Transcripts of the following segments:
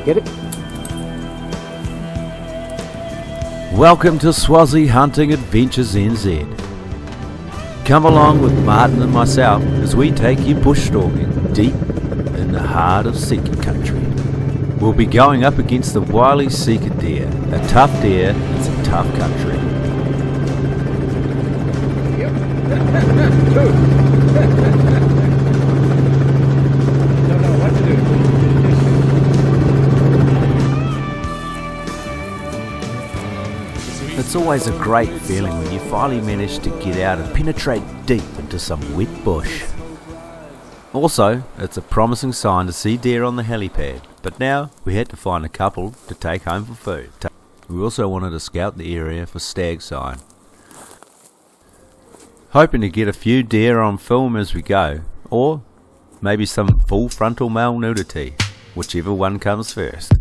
Get it? Welcome to Swazzy Hunting Adventures NZ. Come along with Martin and myself as we take you bush stalking deep in the heart of Sika country. We'll be going up against the wily Sika deer, a tough deer in some tough country. Don't know what to do. It's always a great feeling when you finally manage to get out and penetrate deep into some wet bush. Also, it's a promising sign to see deer on the helipad, but now we had to find a couple to take home for food. We also wanted to scout the area for stag sign. Hoping to get a few deer on film as we go, or maybe some full frontal male nudity, whichever one comes first.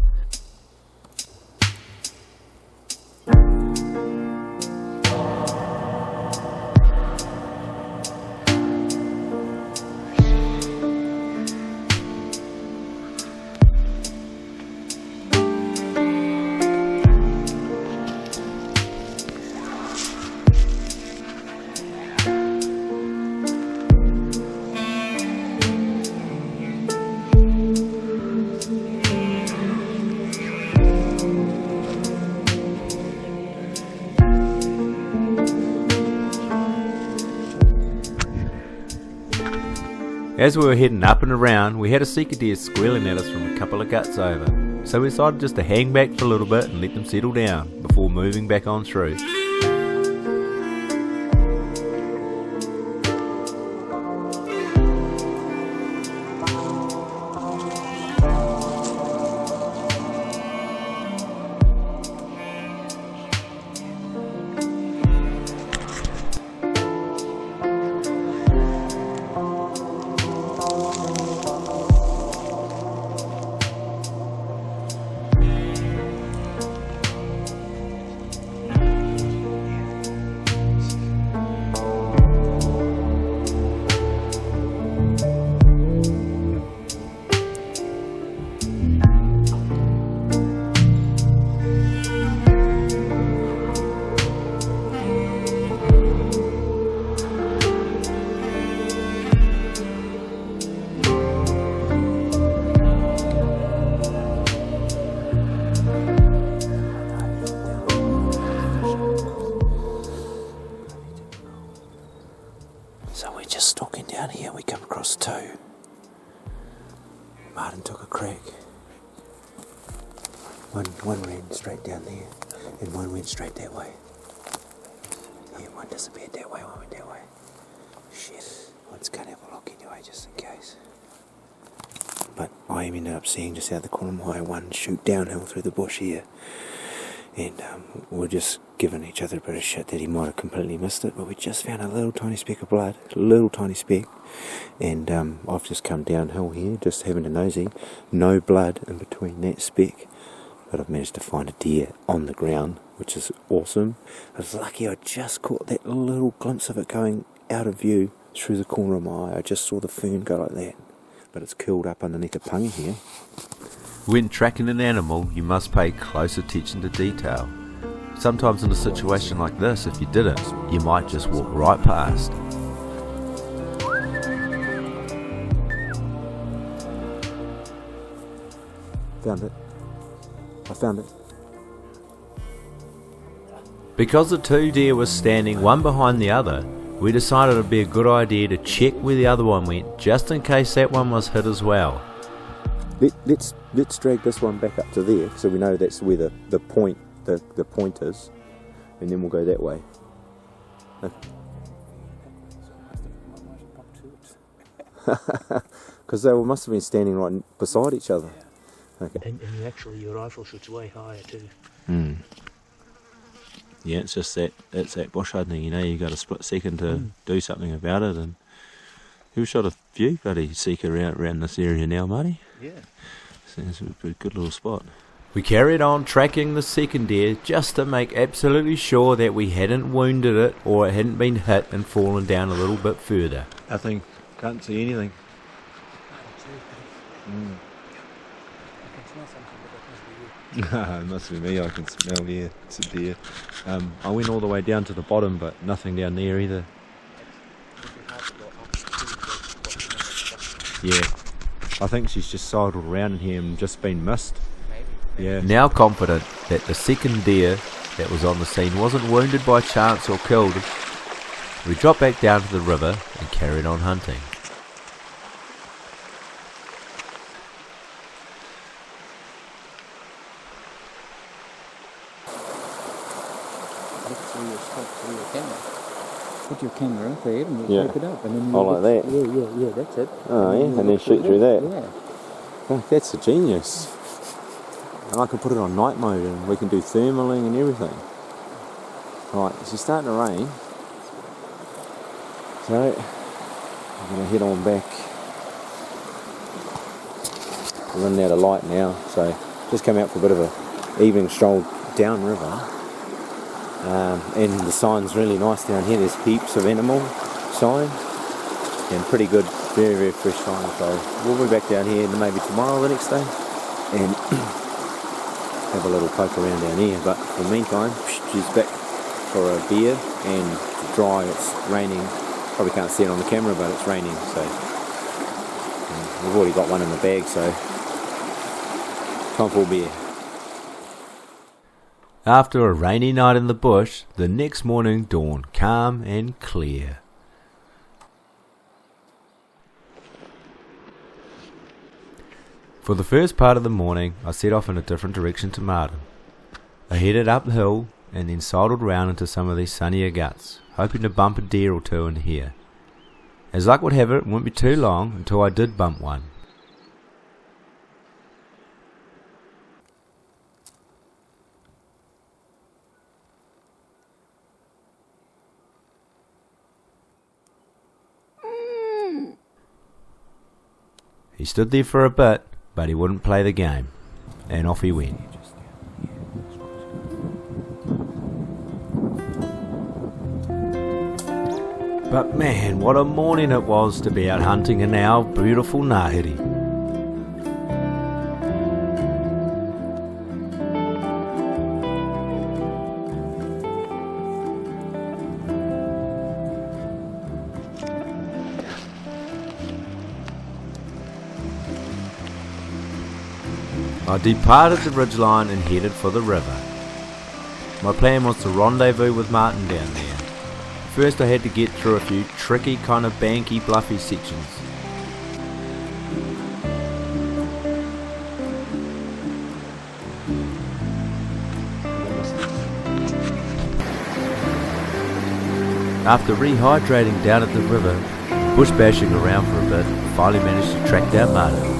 As we were heading up and around, we had a Sika deer squealing at us from a couple of guts over, so we decided just to hang back for a little bit and let them settle down before moving back on through. So we're just stalking down here, we come across two. Martin took a crack. One ran straight down there, and one went straight that way. Yeah, one disappeared that way, one went that way. Shit, let's go and have a look anyway, just in case. But I ended up seeing just out the corner of my eye one shoot downhill through the bush here. And we're just giving each other a bit of shit that he might have completely missed it, but we just found a little tiny speck of blood, a little tiny speck, and I've just come downhill here, just having a nosy, no blood in between that speck, but I've managed to find a deer on the ground, which is awesome. I was lucky I just caught that little glimpse of it going out of view through the corner of my eye. I just saw the fern go like that, but it's curled up underneath a punga here. When tracking an animal, you must pay close attention to detail. Sometimes in a situation like this, if you didn't, you might just walk right past. Found it. I found it. Because the two deer were standing one behind the other, we decided it would be a good idea to check where the other one went, just in case that one was hit as well. Let's drag this one back up to there, so we know that's where the point is, and then we'll go that way. Because they must have been standing right beside each other. Okay. And actually your rifle shoots way higher too. Yeah, it's just that bush hunting, you know, you got a split second to do something about it, and we've shot a few bloody Sika around this area now, Marty. Yeah. So it's a good little spot. We carried on tracking the second deer just to make absolutely sure that we hadn't wounded it or it hadn't been hit and fallen down a little bit further. Nothing, can't see anything. can smell something, but that must be you. It must be me, I can smell, yeah, it's a deer. I went all the way down to the bottom, but nothing down there either. Yeah, I think she's just sidled around in here and just been missed. Maybe. Yeah. Now confident that the second deer that was on the scene wasn't wounded by chance or killed, we dropped back down to the river and carried on hunting. Look through your scope, through your camera. Put your camera up there and Yeah. you flip it up. And then you Oh, like that? Yeah, that's it. Oh, yeah, you and then look shoot through that. Yeah. Oh, that's a genius. And I can put it on night mode and we can do thermaling and everything. Right, it's starting to rain. So, I'm going to head on back. We're running out of light now, so just come out for a bit of a evening stroll downriver. And the sign's really nice down here. There's heaps of animal sign and pretty good, very, very fresh sign. So we'll be back down here maybe tomorrow or the next day and have a little poke around down here. But for the meantime, she's back for a beer and to dry. It's raining. Probably can't see it on the camera, but it's raining. So we've already got one in the bag. So time for a beer. After a rainy night in the bush, the next morning dawned calm and clear. For the first part of the morning, I set off in a different direction to Martin. I headed up the hill and then sidled round into some of these sunnier guts, hoping to bump a deer or two in here. As luck would have it, it wouldn't be too long until I did bump one. He stood there for a bit, but he wouldn't play the game, and off he went. But man, what a morning it was to be out hunting in our beautiful Ngāhere. I departed the ridgeline and headed for the river. My plan was to rendezvous with Martin down there. First I had to get through a few tricky kind of banky bluffy sections. After rehydrating down at the river, bush bashing around for a bit, I finally managed to track down Martin.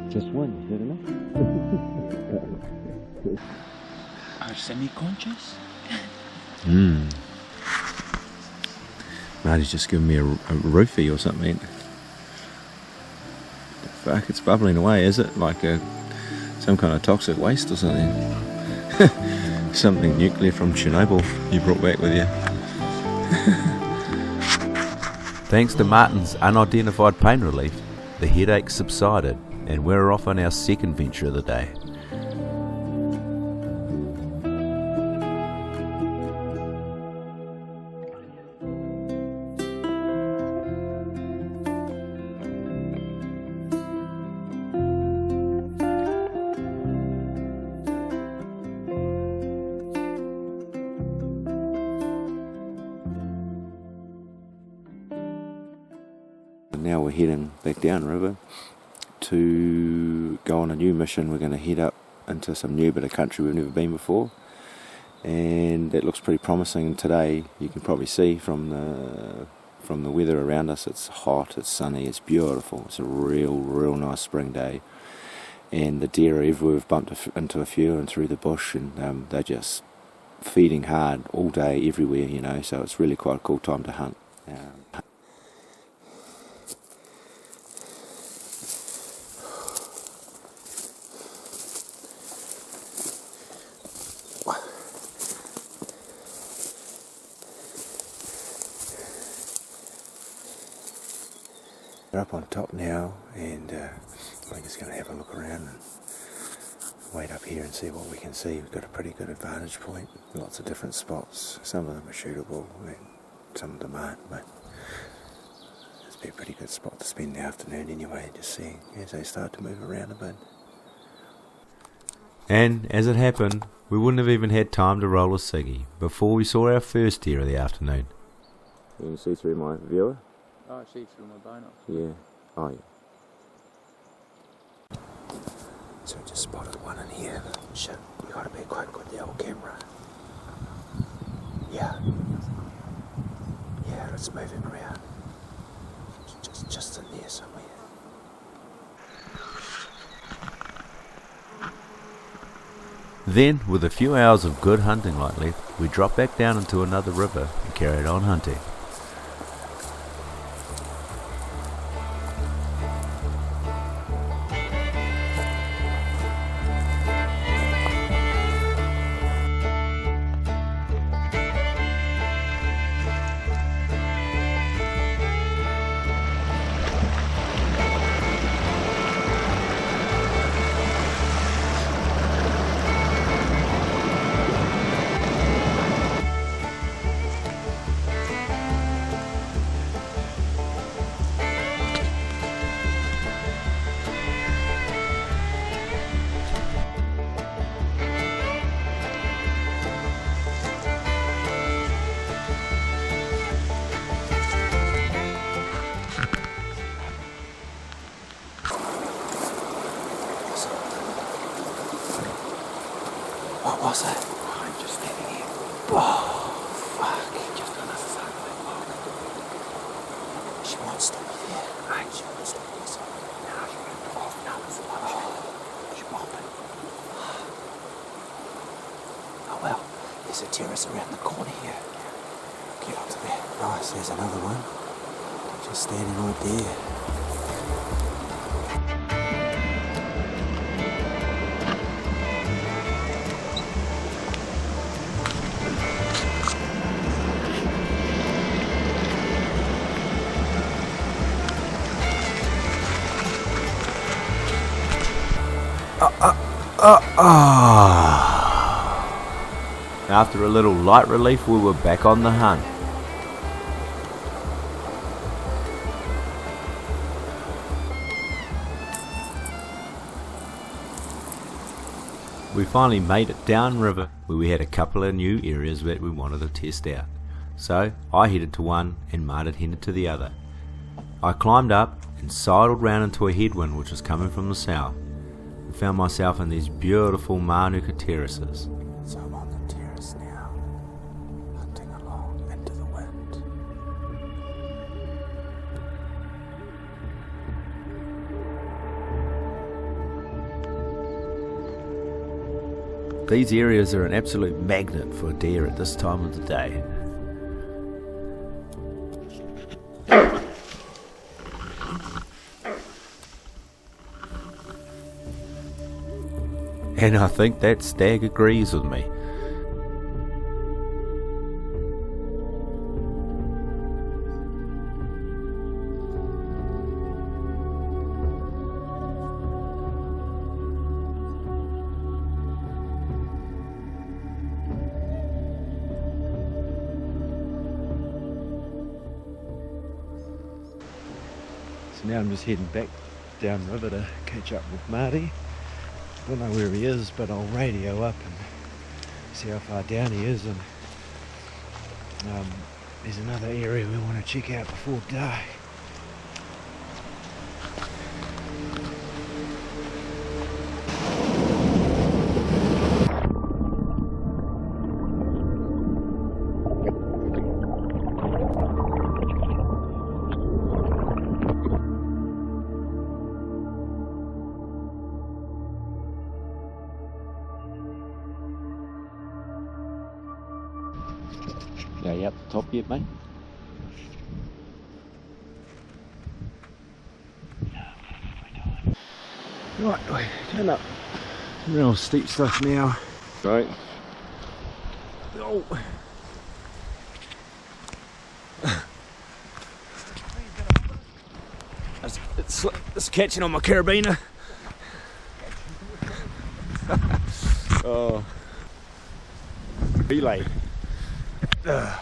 Just one, is that enough? Are semi-conscious? Marty's just given me a roofie or something. Fuck, it's bubbling away, is it? Like some kind of toxic waste or something. Something nuclear from Chernobyl you brought back with you. Thanks to Martin's unidentified pain relief, the headache subsided and we're off on our second venture of the day. Now we're heading back downriver to go on a new mission. We're going to head up into some new bit of country we've never been before, and it looks pretty promising. Today you can probably see from the weather around us, it's hot, it's sunny, it's beautiful. It's a real nice spring day, and the deer are everywhere. We've bumped into a few and through the bush, and they're just feeding hard all day, everywhere, you know, so it's really quite a cool time to hunt. We're up on top now, and we're just going to have a look around and wait up here and see what we can see. We've got a pretty good advantage point, lots of different spots. Some of them are shootable and some of them aren't, but it's be a pretty good spot to spend the afternoon anyway, just seeing as they start to move around a bit. And as it happened, we wouldn't have even had time to roll a ciggy before we saw our first deer of the afternoon. You can see through my viewer? Oh, I see through my binoc. Yeah. Oh, yeah. So we just spotted one in here. Shit, you gotta be quite good, the old camera. Yeah. Yeah, it's moving around. Just in there somewhere. Then, with a few hours of good hunting light left, we dropped back down into another river and carried on hunting. What was it? I'm just standing here. Oh, fuck. Just on the side of that log. She wants to be there. Right, she wants to be there. So now she went off. Now it's the she's bopping. Oh well, there's a terrace around the corner here. Get onto there. Nice, there's another one. Just standing right there. After a little light relief, we were back on the hunt. We finally made it downriver, where we had a couple of new areas that we wanted to test out. So I headed to one and Martin headed to the other. I climbed up and sidled round into a headwind which was coming from the south, and found myself in these beautiful Manuka terraces. So I'm on the terrace now, hunting along into the wind. These areas are an absolute magnet for deer at this time of the day. And I think that stag agrees with me. So now I'm just heading back downriver to catch up with Marty. Don't know where he is, but I'll radio up and see how far down he is. And there's another area we want to check out before dark. Yeah, you up the top yet, mate? Right, we're going up real steep stuff now. Right. Oh. It's catching on my carabiner. Oh. Relay. Go.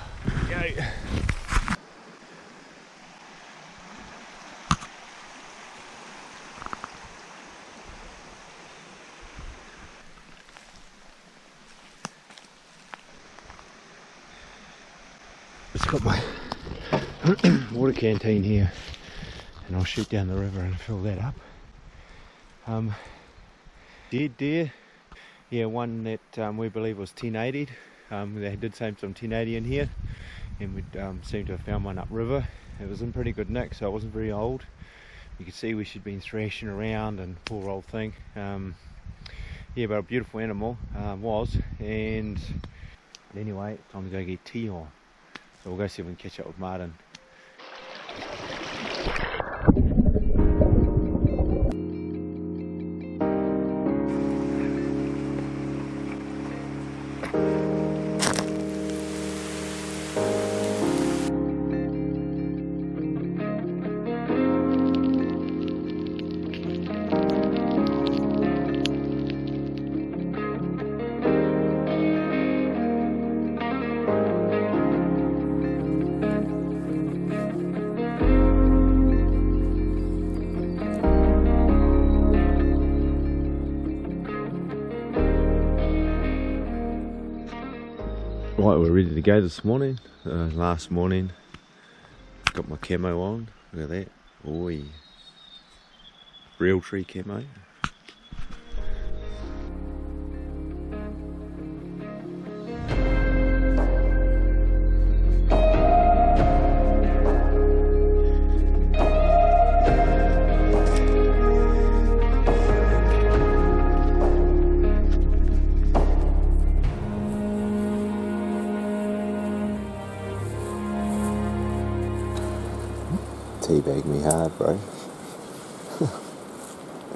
Just got my water canteen here, and I'll shoot down the river and fill that up. Dead deer, yeah, one that we believe was 1080'd. They did say some 1080 in here, and we seem to have found one upriver. It was in pretty good nick, so it wasn't very old. You could see we should been thrashing around and poor old thing. Yeah, but a beautiful animal was, and anyway, time to go get tea on. So we'll go see if we can catch up with Martin. Right, we're ready to go this morning. Last morning, got my camo on. Look at that. Oi. Real tree camo. Teabag me hard, bro.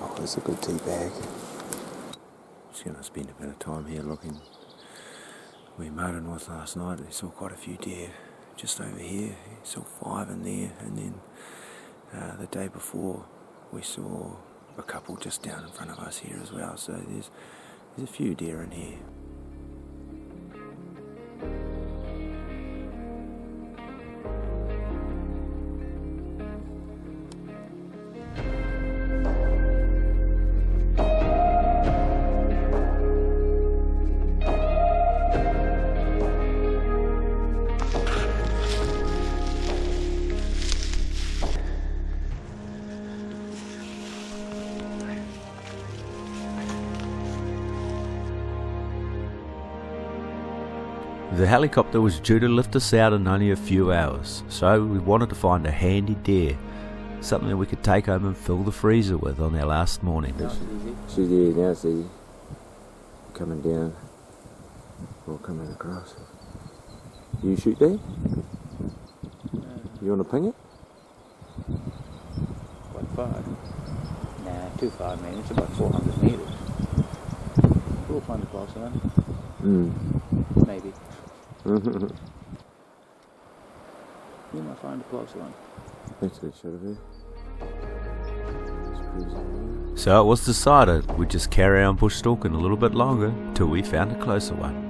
Oh, it's a good teabag. Just gonna spend a bit of time here looking where Martin was last night. He saw quite a few deer just over here. He saw 5 in there, and then the day before we saw a couple just down in front of us here as well. So there's a few deer in here. The helicopter was due to lift us out in only a few hours, so we wanted to find a handy deer, something that we could take home and fill the freezer with on our last morning. She's here now, see, coming down or coming across. You shoot there? You want to ping it? Quite far. Nah, too far, man. It's about 400 metres. We'll find a closer one. Maybe. You might find a closer one. Thanks for that shot of her. So it was decided we'd just carry on bush stalking a little bit longer till we found a closer one.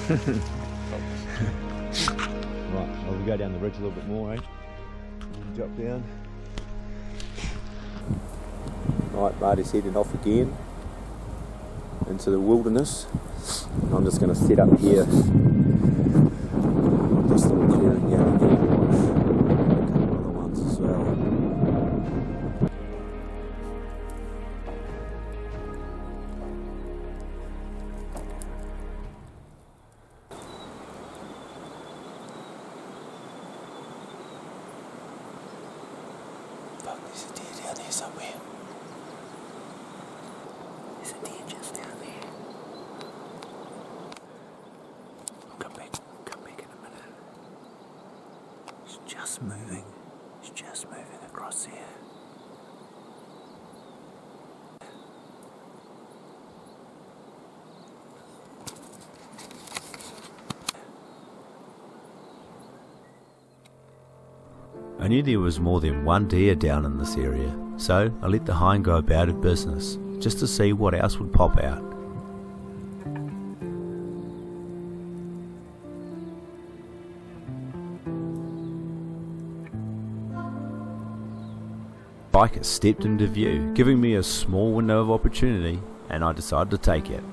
Right, well, we'll go down the ridge a little bit more, eh? Drop down. Right, Marty's heading off again into the wilderness. And I'm just going to set up here. This little clearing down here. A couple other ones as well. There's a deer down there somewhere. There's a deer just down there. Come back in a minute. It's just moving. It's just moving across there. I knew there was more than one deer down in this area, so I let the hind go about her business, just to see what else would pop out. Biker stepped into view, giving me a small window of opportunity, and I decided to take it.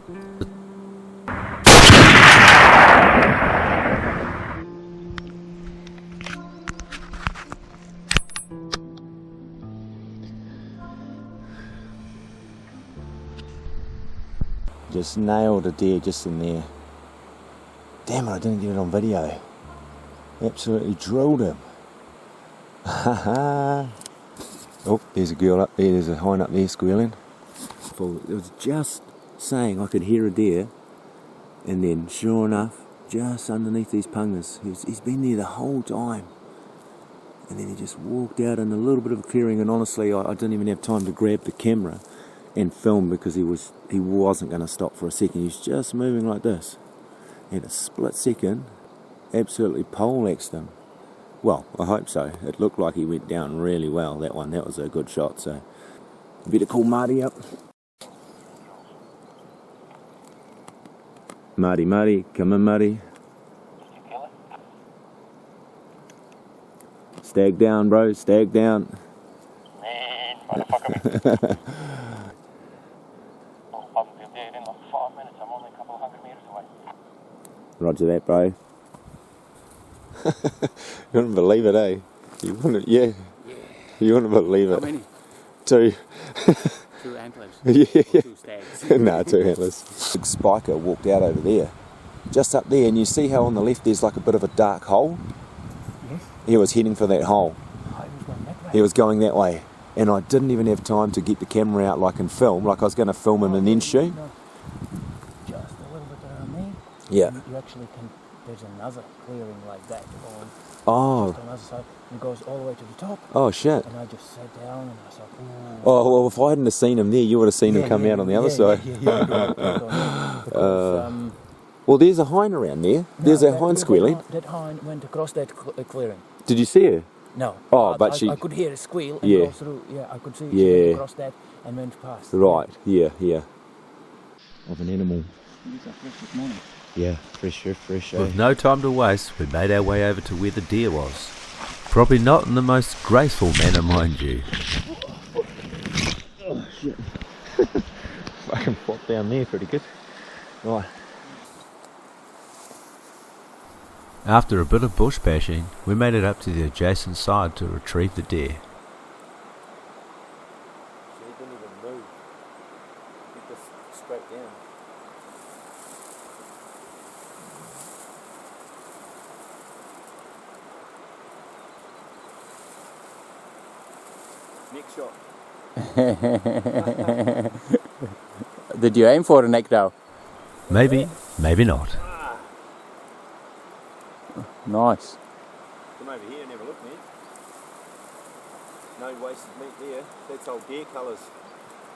Just nailed a deer just in there. Damn it, I didn't get it on video. Absolutely drilled him. Oh, there's a girl up there, there's a hind up there squealing. It was just saying I could hear a deer, and then sure enough, just underneath these pungas, he's been there the whole time. And then he just walked out in a little bit of a clearing, and honestly I didn't even have time to grab the camera and film because he wasn't going to stop for a second. He was just moving like this. In a split second, absolutely poleaxed him. Well, I hope so. It looked like he went down really well, that one. That was a good shot, so better call Marty up. Marty, come in, Marty. Stag down, bro, stag down. Man, motherfucker. I'll be dead in like 5 minutes. I'm only a couple of 100 metres away. Roger that, bro. You wouldn't believe it, eh? You wouldn't, yeah. You wouldn't believe it. How many? 2. 2 antlers. Yeah. 2 stags. Nah, 2 antlers. Big spiker walked out over there. Just up there, and you see how on the left there's like a bit of a dark hole? Yes. He was heading for that hole. I was going that way. He was going that way. And I didn't even have time to get the camera out like and film. Like I was going to film him and then shoot. No. Just a little bit around me. Yeah. You actually can, there's another clearing like that on Oh. the other side. It goes all the way to the top. Oh, shit. And I just sat down and I was like, ooh. Oh, well, if I hadn't have seen him there, you would have seen him come out on the other side. Because, Well, there's a hind around there. There's a hind squealing. That hind went across that clearing. Did you see her? No. Oh, but she... I could hear it squeal and Yeah. go through. Yeah, I could see she Yeah. went across that and went past. Right, yeah. Of an animal. These are fresh this morning. Yeah, fresh. With no time to waste, we made our way over to where the deer was. Probably not in the most graceful manner, mind you. Oh, shit. Fucking flop down there pretty good. Right. After a bit of bush bashing, we made it up to the adjacent side to retrieve the deer. She didn't even move. Keep this straight down. Next shot. Did you aim for a neck though? Maybe, maybe not. Nice. Come over here and have a look, man. No wasted meat there. That's old deer colours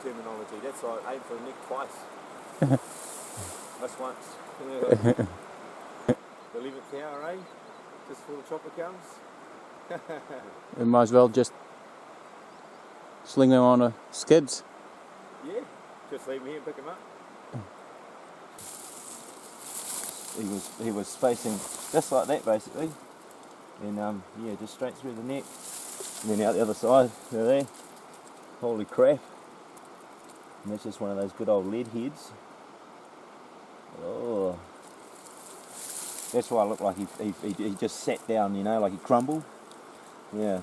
terminology. That's like aim for the neck twice. Just once. The 11th hour, eh? Just before the chopper comes. We might as well just sling them on a skids. Yeah, just leave him here and pick him up. He was facing just like that basically, and yeah, just straight through the neck, and then out the other side. There. Holy crap! And that's just one of those good old lead heads. Oh, that's why it looked like he just sat down, you know, like he crumbled. Yeah,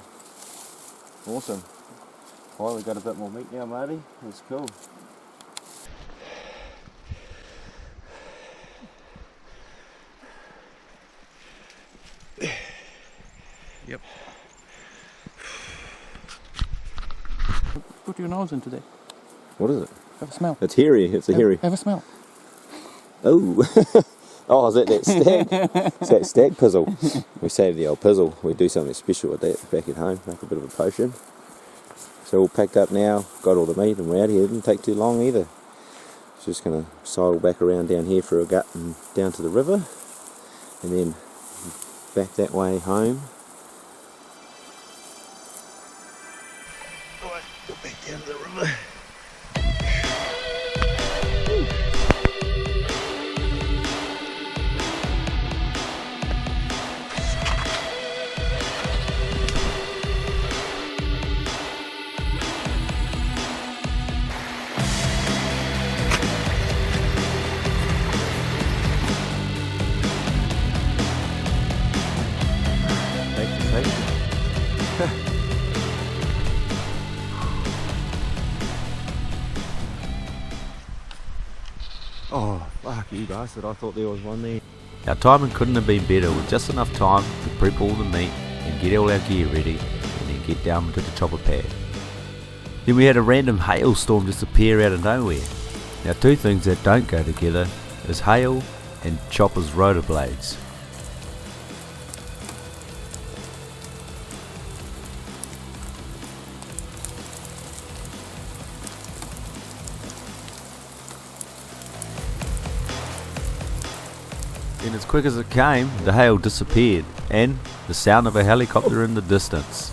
awesome. Well, we got a bit more meat now, Marty. That's cool. Yep. put your nose in today? What is it? Have a smell. It's hairy. It's a hairy. Have a smell. Oh. Oh, is that stag? It's that stag pizzle. We saved the old pizzle. We do something special with that back at home. Make a bit of a potion. So all packed up now. Got all the meat and we're out here. It didn't take too long either. Just going to sidle back around down here for a gut and down to the river. And then back that way home. Alright, go back down to the river. Oh, fuck you bastard, I thought there was one there. Our timing couldn't have been better, with just enough time to prep all the meat and get all our gear ready, and then get down to the chopper pad. Then we had a random hailstorm just appear out of nowhere. Now, two things that don't go together is hail and choppers' rotor blades. And as quick as it came, the hail disappeared, and the sound of a helicopter in the distance.